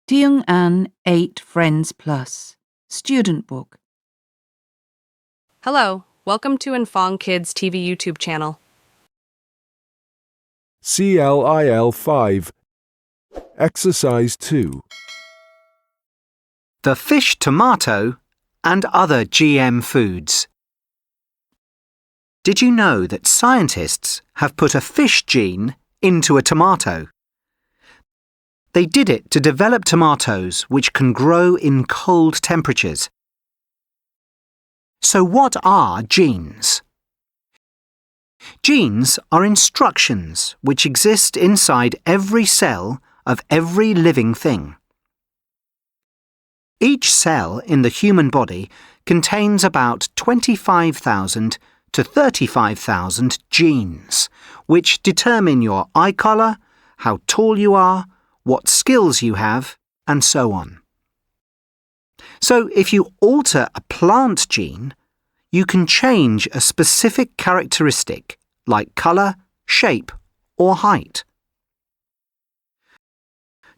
Tiếng Anh 8 Friends Plus, Student Book. Hello, welcome to Phong Kids TV YouTube channel. CLIL 5. Exercise 2. The fish tomato and other GM foods. Did you know that scientists have put a fish gene into a tomato? They did it to develop tomatoes which can grow in cold temperatures. So what are genes? Genes are instructions which exist inside every cell of every living thing. Each cell in the human body contains about 25,000 to 35,000 genes, which determine your eye colour, how tall you are, what skills you have, and so on. So if you alter a plant gene, you can change a specific characteristic like colour, shape, or height.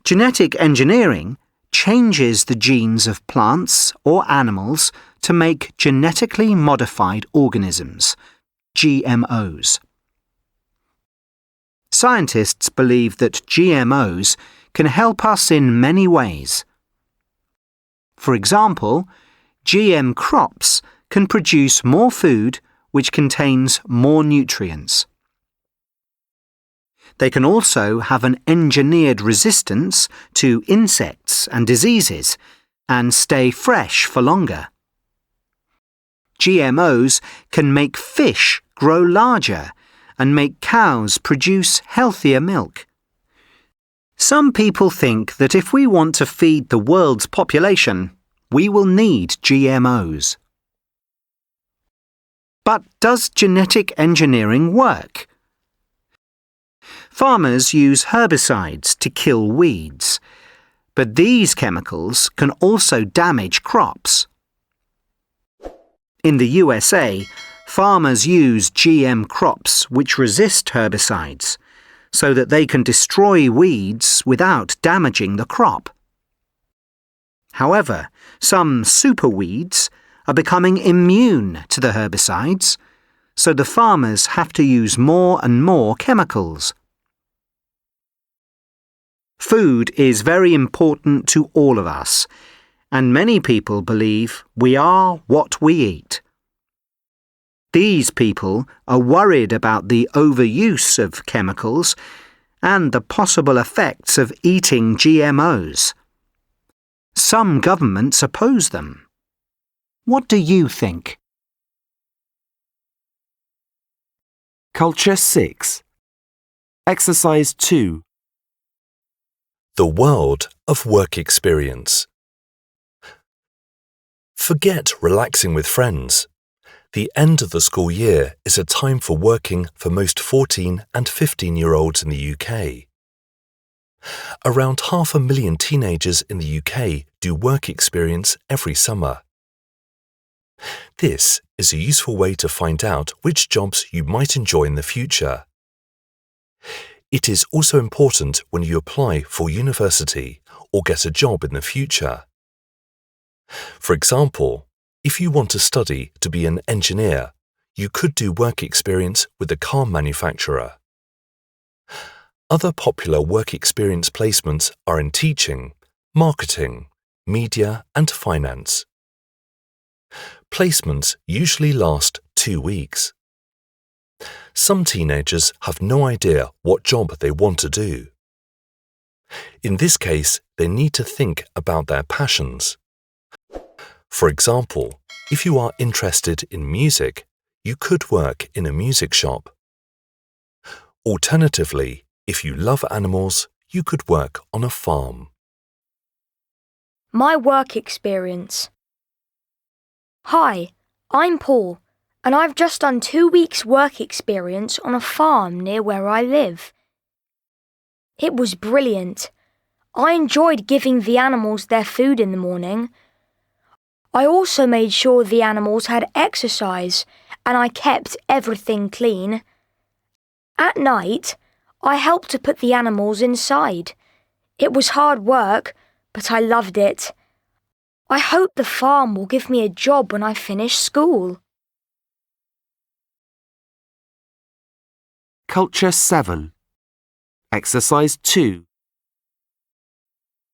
Genetic engineering changes the genes of plants or animals to make genetically modified organisms, GMOs. Scientists believe that GMOs can help us in many ways. For example, GM crops can produce more food which contains more nutrients. They can also have an engineered resistance to insects and diseases and stay fresh for longer. GMOs can make fish grow larger and make cows produce healthier milk. Some people think that if we want to feed the world's population, we will need GMOs. But does genetic engineering work? Farmers use herbicides to kill weeds, but these chemicals can also damage crops. In the USA, farmers use GM crops which resist herbicides, so that they can destroy weeds without damaging the crop. However, some superweeds are becoming immune to the herbicides, so the farmers have to use more and more chemicals. Food is very important to all of us, and many people believe we are what we eat. These people are worried about the overuse of chemicals and the possible effects of eating GMOs. Some governments oppose them. What do you think? Culture 6. Exercise 2. The world of work experience. Forget relaxing with friends. The end of the school year is a time for working for most 14 and 15-year-olds in the UK. Around 500,000 teenagers in the UK do work experience every summer. This is a useful way to find out which jobs you might enjoy in the future. It is also important when you apply for university or get a job in the future. For example, if you want to study to be an engineer, you could do work experience with a car manufacturer. Other popular work experience placements are in teaching, marketing, media, and finance. Placements usually last 2 weeks. Some teenagers have no idea what job they want to do. In this case, they need to think about their passions. For example, if you are interested in music, you could work in a music shop. Alternatively, if you love animals, you could work on a farm. My work experience. Hi, I'm Paul, and I've just done 2 weeks' work experience on a farm near where I live. It was brilliant. I enjoyed giving the animals their food in the morning. I also made sure the animals had exercise, and I kept everything clean. At night, I helped to put the animals inside. It was hard work, but I loved it. I hope the farm will give me a job when I finish school. Culture 7. Exercise 2.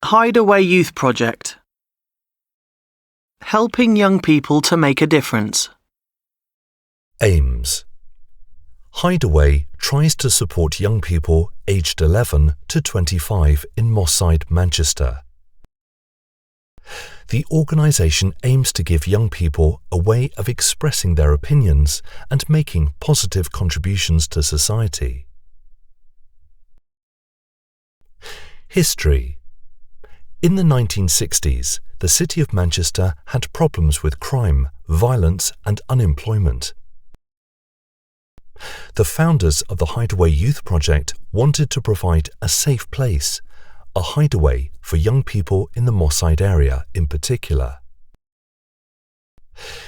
Hideaway Youth Project. Helping young people to make a difference. Aims. Hideaway tries to support young people aged 11 to 25 in Moss Side, Manchester. The organisation aims to give young people a way of expressing their opinions and making positive contributions to society. History. In the 1960s, the City of Manchester had problems with crime, violence and unemployment. The founders of the Hideaway Youth Project wanted to provide a safe place, a hideaway for young people in the Moss Side area in particular.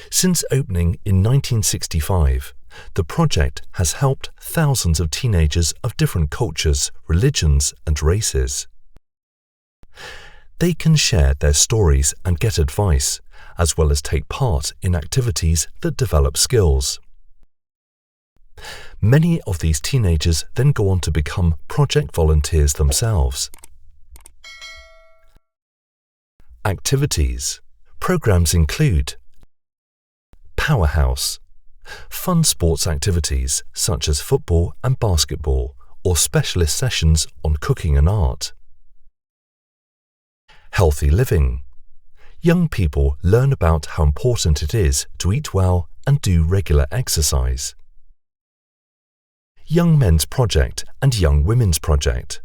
Since opening in 1965, the project has helped thousands of teenagers of different cultures, religions and races. They can share their stories and get advice, as well as take part in activities that develop skills. Many of these teenagers then go on to become project volunteers themselves. Activities. Programs include Powerhouse, fun sports activities such as football and basketball, or specialist sessions on cooking and art. Healthy living. Young people learn about how important it is to eat well and do regular exercise. Young Men's Project and Young Women's Project.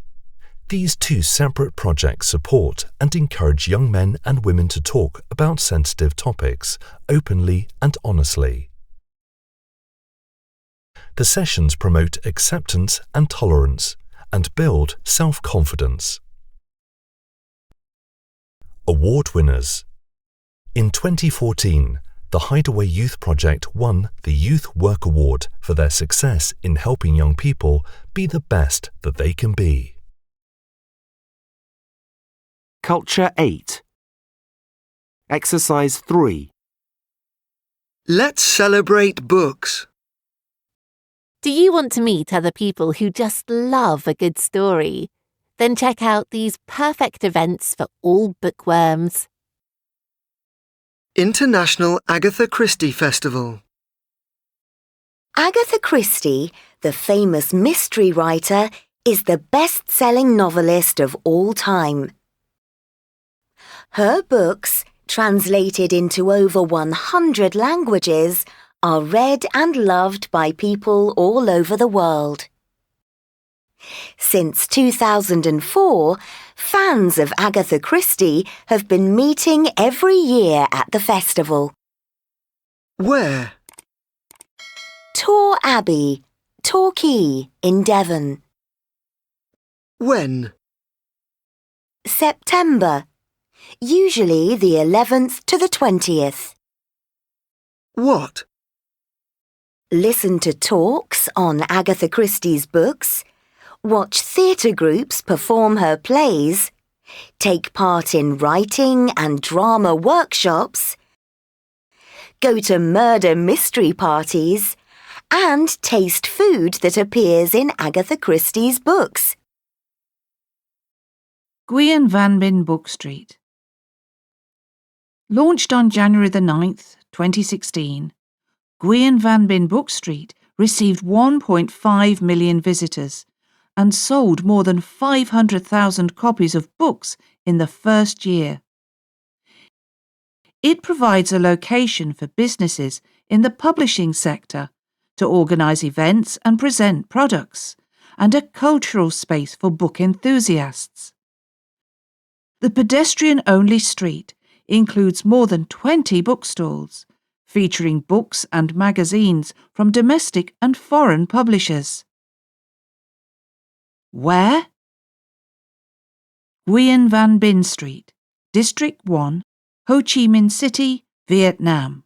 These two separate projects support and encourage young men and women to talk about sensitive topics openly and honestly. The sessions promote acceptance and tolerance and build self-confidence. Award winners. In 2014, the Hideaway Youth Project won the Youth Work Award for their success in helping young people be the best that they can be. Culture 8. Exercise 3. Let's celebrate books. Do you want to meet other people who just love a good story? Then check out these perfect events for all bookworms. International Agatha Christie Festival. Agatha Christie, the famous mystery writer, is the best-selling novelist of all time. Her books, translated into over 100 languages, are read and loved by people all over the world. Since 2004, fans of Agatha Christie have been meeting every year at the festival. Where? Tor Abbey, Torquay in Devon. When? September, usually the 11th to the 20th. What? Listen to talks on Agatha Christie's books, watch theatre groups perform her plays, take part in writing and drama workshops, go to murder mystery parties, and taste food that appears in Agatha Christie's books. GIviện Van Bin Book Street. Launched on January the 9th, 2016, GIviện Van Bin Book Street received 1.5 million visitors and sold more than 500,000 copies of books in the first year. It provides a location for businesses in the publishing sector to organise events and present products, and a cultural space for book enthusiasts. The pedestrian-only street includes more than 20 bookstalls, featuring books and magazines from domestic and foreign publishers. Where? Nguyen Van Bin Street, District 1, Ho Chi Minh City, Vietnam.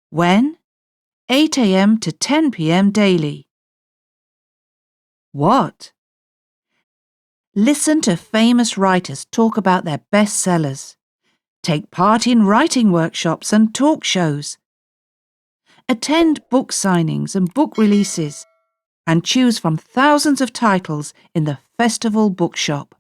When? 8 a.m. to 10 p.m. daily. What? Listen to famous writers talk about their bestsellers. Take part in writing workshops and talk shows. Attend book signings and book releases, and choose from thousands of titles in the Festival Bookshop.